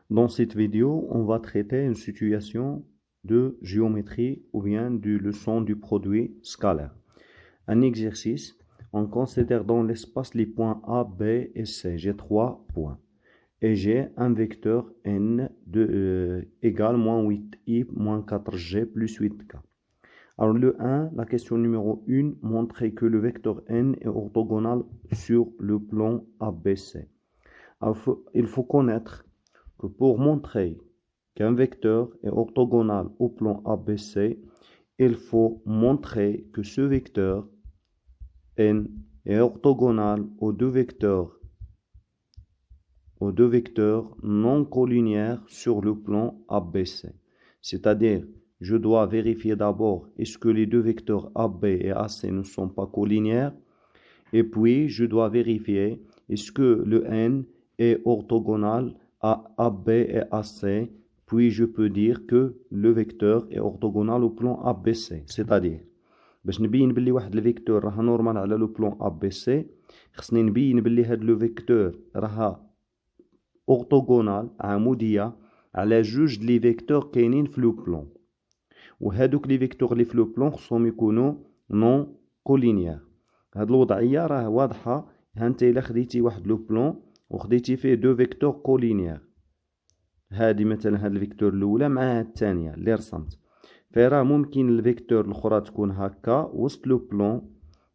Dans cette vidéo, on va traiter une situation de géométrie ou bien de leçon du produit scalaire. Un exercice, on considère dans l'espace les points A, B et C. J'ai 3 points. Et j'ai un vecteur n égal moins 8i moins 4g plus 8k. Alors le 1, la question numéro 1, montrer que le vecteur n est orthogonal sur le plan ABC. Alors, il faut connaître que pour montrer qu'un vecteur est orthogonal au plan ABC, il faut montrer que ce vecteur n est orthogonal aux deux vecteurs non collinéaires sur le plan ABC. C'est-à-dire, je dois vérifier d'abord est-ce que les deux vecteurs AB et AC ne sont pas collinéaires, et puis je dois vérifier est-ce que le n est orthogonal à AB et AC, puis je peux dire que le vecteur est orthogonal au plan ABC. C'est-à-dire, باش نبين بلي واحد الفيكتور راها نورمال على لو بلان ABC، خصني نبين بلي هاد لو فيكتور راها orthogonal عمودية على جوج لي فيكتور كاينين في لو بلان، وهادوك لي فيكتور اللي في لو بلان خصهم يكونوا نون كولينيير. هاد الوضعية راه واضحة. هانت إلا خديتي واحد لو بلان وخديتي فيه دو فيكتور كولينيير، هادي مثلا هاد الفيكتور الأولى مع هاد الثانية اللي رسمت، فراه ممكن الفيكتور الأخرى تكون هكا وسط لو بلان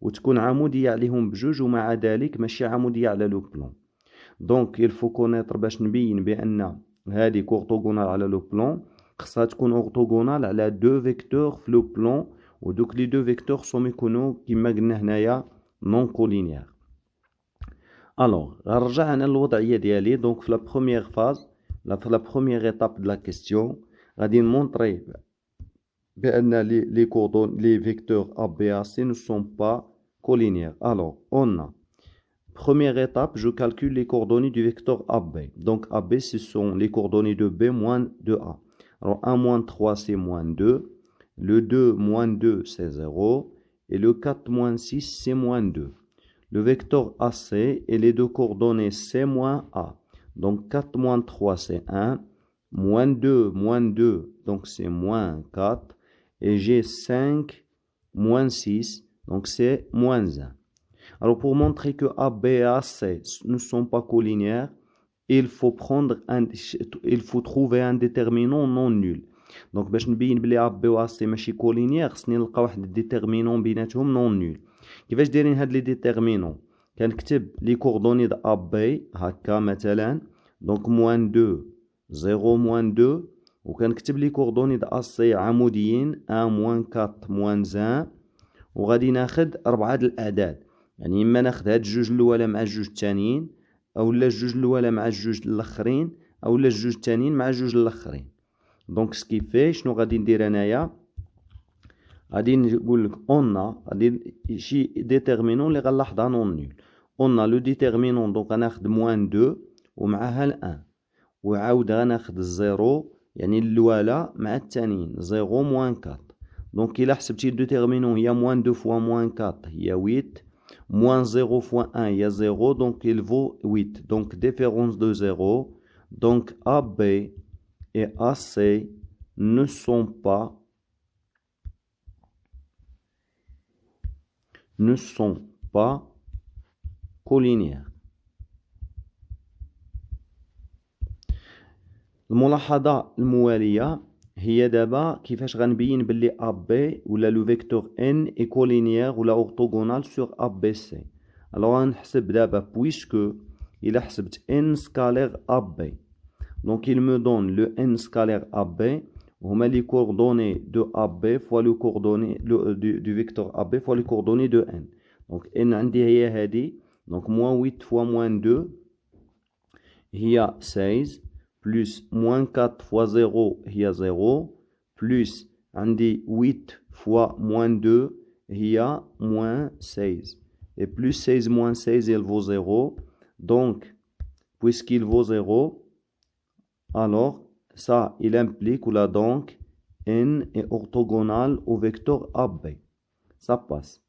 وتكون عمودية عليهم بجوج ومع ذلك ماشي عمودية على لو بلان. دونك يلفو كونيتر باش نبين بأن هاديك أورتوغونال على لو بلان، خصها تكون أورتوغونال على دو فيكتور في لو بلان، ودوك لي دو فيكتور خصهم يكونوا كيما قلنا هنايا نون كولينيير. الوغ غنرجع انا للوضعيه ديالي. دونك في لا بروميير فاز في لا بروميير ايتاب دو لا كيستيون غادي نمونطري بان لي فيكتور A B A C ne sont pas collinéaires. Alors on a première étape, je calcule les coordonnées du vecteur AB. Donc AB, ce sont les coordonnées de B moins de A. Alors 1 moins 3, c'est moins 2. Le 2 moins 2, c'est 0. Et le 4 moins 6, c'est moins 2. Le vecteur AC et les deux coordonnées C moins A. Donc 4 moins 3, c'est 1. Moins 2, donc c'est moins 4. Et j'ai 5 moins 6, donc c'est moins 1. Alors pour montrer que A, B et AC ne sont pas collinéaires, il faut trouver un déterminant non nul. Donc باش نبين بلي A, B و AC ماشي collinéaire، خصني نلقى واحد الديترمينون بيناتهم non nul. كيفاش دايرين هاد لي ديترمينون؟ كنكتب لي كوردوني د A, B هكا مثلا، دونك موان 2 0 موان 2، وكنكتب لي كوردوني د AC عموديين 1 موان 4 موان 1، وغادي ناخد 4 د الأعداد. يعني إما ناخد هاد الجوج الأولى مع الجوج الثانيين، أولا الجوج الأولى مع الجوج الآخرين، أولا الجوج الثانيين مع الجوج الآخرين. دونك سكيفي شنو غادي ندير أنايا؟ غادي نقولك أونا غادي شي ديتيرمينون اللي غنلاحظها نون نول. أونا لو ديتيرمينون دونك غناخد موان 2 ومعها الأن، وعاود غناخد الزيرو يعني الأولى مع الثانيين 0 موان 4. دونك إلا حسبتي الديتيرمينون هي موان 2 فوا موان 4 هي 8. Moins 0 fois 1, il y a 0, donc il vaut 8. Donc, différence de 0. Donc, AB et AC ne sont pas collinéaires. الملاحظة الموالية هي دابا كيفاش غنبين باللي AB ولا لو فيكتور N est collinéaire ولا orthogonal sur ABC. alors غنحسب دابا puisque إلا حسبت N scalaire AB, donc il me donne le N scalaire AB هما les coordonnées de AB fois le coordonnées du vecteur AB fois les coordonnées de N. donc N عندي هي هذه، donc moins 8 fois moins 2 هي 16، plus moins 4 fois 0 هي 0، plus عندي 8 fois moins 2 هي moins 16. Et plus 16 moins 16 il vaut 0. Donc, puisqu'il vaut 0, alors ça il implique ou là donc N est orthogonal au vecteur AB. Ça passe.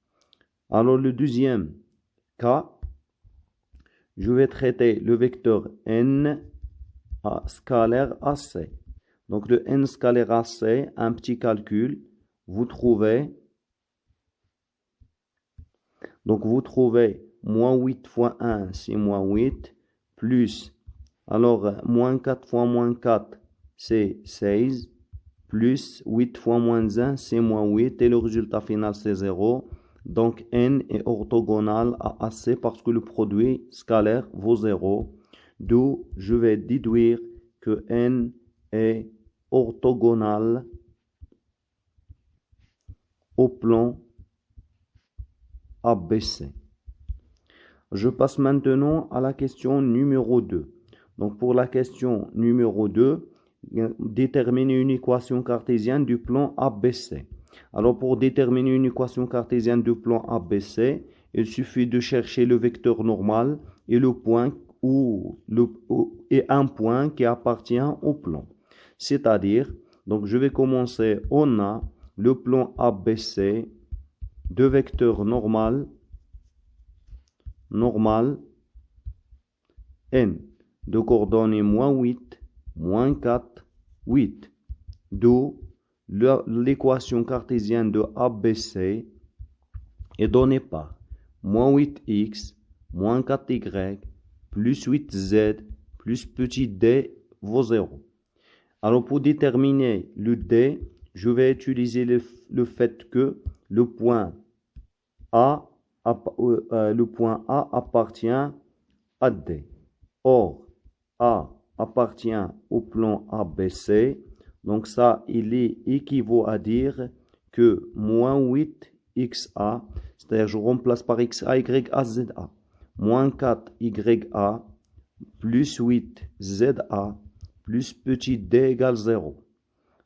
Alors le deuxième cas, je vais traiter le vecteur N scalaire AC. Donc de n scalaire AC, un petit calcul, vous trouvez moins 8 fois 1, c'est moins 8, plus, alors moins 4 fois moins 4, c'est 16, plus 8 fois moins 1, c'est moins 8, et le résultat final, c'est 0. Donc n est orthogonal à AC parce que le produit scalaire vaut 0. D'où je vais déduire que n est orthogonal au plan ABC. Je passe maintenant à la question numéro 2. Donc pour la question numéro 2, déterminer une équation cartésienne du plan ABC. Alors pour déterminer une équation cartésienne du plan ABC, il suffit de chercher le vecteur normal et le point et un point qui appartient au plan. C'est-à-dire, donc je vais commencer, on a le plan ABC, deux vecteurs normal, n, de coordonnées moins 8, moins 4, 8. D'où l'équation cartésienne de ABC est donnée par moins 8x, moins 4y, plus 8z, plus petit d vaut 0. Alors pour déterminer le d, je vais utiliser le fait que le point A appartient à D. Or, A appartient au plan ABC. Donc ça, il équivaut à dire que moins 8xa, c'est-à-dire je remplace par xa, ya, za, moins 4ya, plus 8za, plus petit d égale 0.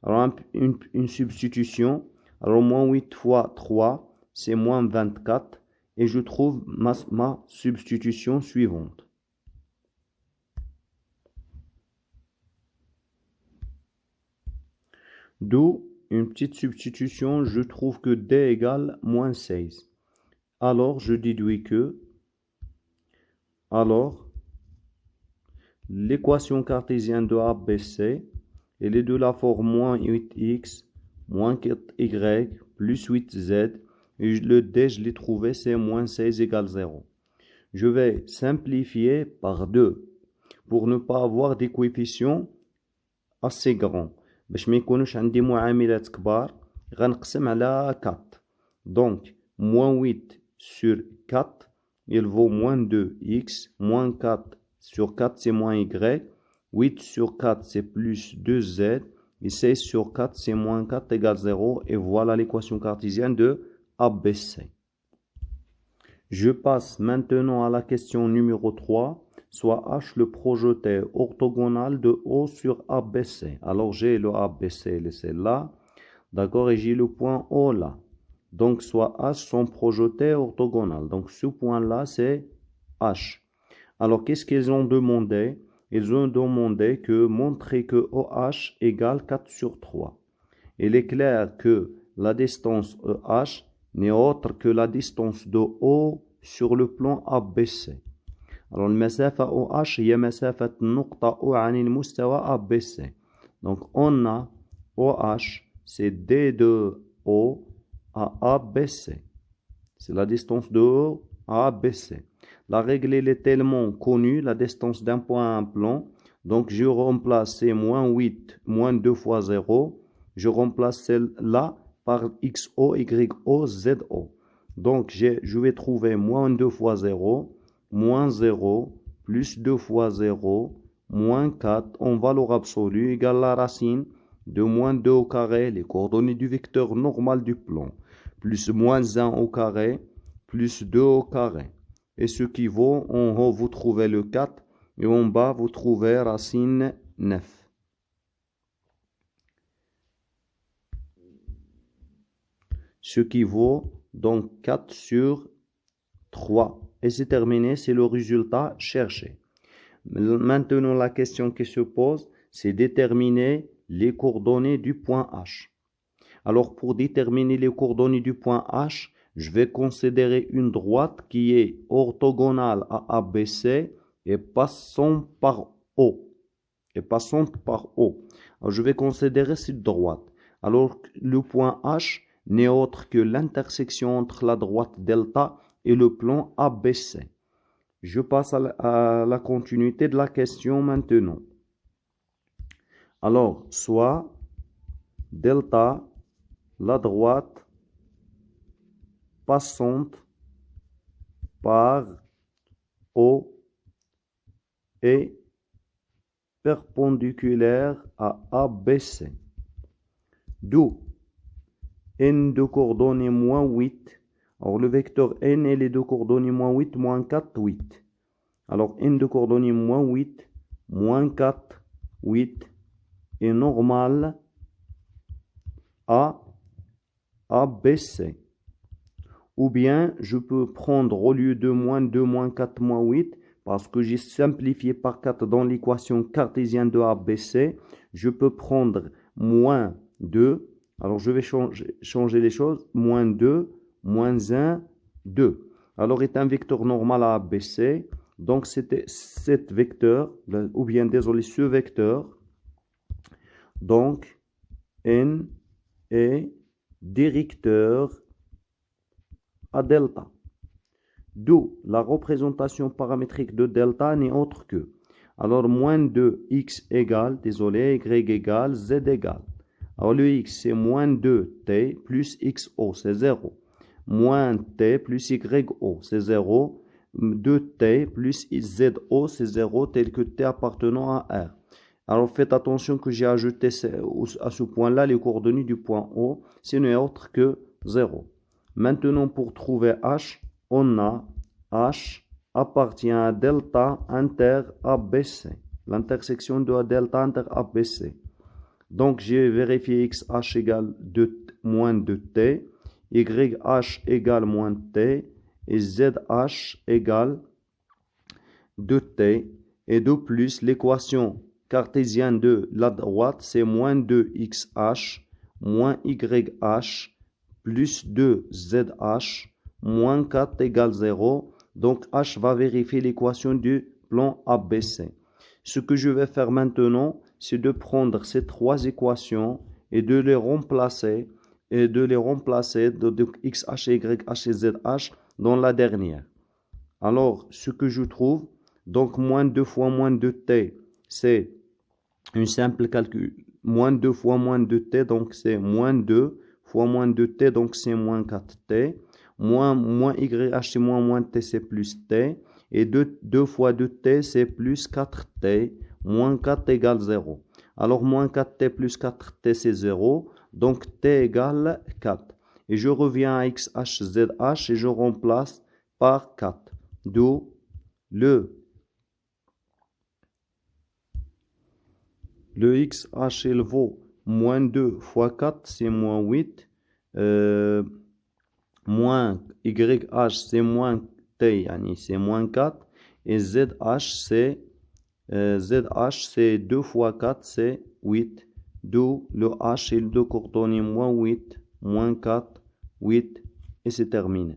Alors une substitution, alors moins 8 fois 3, c'est moins 24, et je trouve ma substitution suivante. D'où une petite substitution, je trouve que d égale moins 16. Alors je déduis que, l'équation cartésienne de ABC, elle est de la forme moins 8x, moins 4y, plus 8z, et le d, je l'ai trouvé, c'est moins 16 égale 0. Je vais simplifier par 2 pour ne pas avoir des coefficients assez grands. باش ما يكونوش عندي معاملات كبار غنقسم على 4. Donc, moins 8 sur 4, il vaut moins 2x, moins 4 sur 4, c'est moins y, 8 sur 4, c'est plus 2z, et 16 sur 4, c'est moins 4 égale 0, et voilà l'équation cartésienne de ABC. Je passe maintenant à la question numéro 3. Soit H le projeté orthogonal de O sur ABC. Alors j'ai le ABC, c'est là, d'accord, et j'ai le point O là. Donc soit H sont projetés orthogonal. Donc ce point-là, c'est H. Alors qu'est-ce qu'ils ont demandé? Ils ont demandé que montrer que OH égale 4 sur 3. Il est clair que la distance EH n'est autre que la distance de O sur le plan ABC. Alors المسافة OH هي مسافة النقطة O عن المستوى ABC. Donc on a OH, c'est D de O à ABC. C'est la distance de O à ABC. La règle elle est tellement connue, la distance d'un point à un plan. Donc je remplace moins 8, moins 2 fois 0. Je remplace celle-là par XO, YO, ZO. Donc je vais trouver moins 2 fois 0. Moins 0, plus 2 fois 0, moins 4 en valeur absolue égale la racine de moins 2 au carré, les coordonnées du vecteur normal du plan, plus moins 1 au carré, plus 2 au carré. Et ce qui vaut, en haut vous trouvez le 4 et en bas vous trouvez racine 9. Ce qui vaut donc 4 sur 3. Et c'est terminé, c'est le résultat cherché. Maintenant, la question qui se pose, c'est déterminer les coordonnées du point H. Alors, pour déterminer les coordonnées du point H, je vais considérer une droite qui est orthogonale à ABC et passant par O. et passante par O. Alors, je vais considérer cette droite. Alors, le point H n'est autre que l'intersection entre la droite delta et le plan ABC. Je passe à la continuité de la question maintenant. Alors, soit delta, la droite passante par O est perpendiculaire à ABC. D'où n de coordonnées moins 8. Alors, le vecteur n et les deux coordonnées moins 8, moins 4, 8. Alors, n de coordonnées moins 8, moins 4, 8 est normal à ABC. Ou bien, je peux prendre au lieu de moins 2, moins 4, moins 8, parce que j'ai simplifié par 4 dans l'équation cartésienne de ABC, je peux prendre moins 2. Alors, je vais changer les choses. Moins 2, moins 1, 2. Alors, est un vecteur normal à ABC. Donc, c'était cet vecteur, ou bien, désolé, ce vecteur. Donc, n est directeur à delta. D'où la représentation paramétrique de delta n'est autre que. Alors, moins 2x égale, désolé, y égale, z égale. Alors, le x, c'est moins 2t plus xo, c'est 0. Moins t plus yo, c'est 0. 2t plus zo, c'est 0, tel que t appartenant à R. Alors, faites attention que j'ai ajouté à ce point-là les coordonnées du point O, ce n'est autre que 0. Maintenant, pour trouver h, on a h appartient à delta inter ABC, l'intersection de delta inter ABC. Donc, j'ai vérifié xh égale moins 2t, yh égale moins t, et zh égale 2t. Et de plus, l'équation cartésienne de la droite, c'est moins 2xh, moins yh, plus 2zh, moins 4 égale 0. Donc, h va vérifier l'équation du plan ABC. Ce que je vais faire maintenant, c'est de prendre ces trois équations et de les remplacer, de xh, yh et zh dans la dernière. Alors, ce que je trouve, donc moins 2 fois moins 2t, c'est un simple calcul. Moins 2 fois moins 2t, donc c'est moins 2 fois moins 2t, donc c'est moins 4t. Moins yh, c'est moins t, c'est plus t. Et 2 fois 2t, c'est plus 4t. Moins 4 égale 0. Alors, moins 4t plus 4t, c'est 0. Donc, t égale 4. Et je reviens à xh, zh et je remplace par 4. D'où le xh, il vaut moins 2 fois 4, c'est moins 8. Moins yh, c'est moins t, c'est moins 4. Et zh, c'est 2 fois 4, c'est 8. D'où le h, il de coordonnées moins 8, moins 4, 8, et c'est terminé.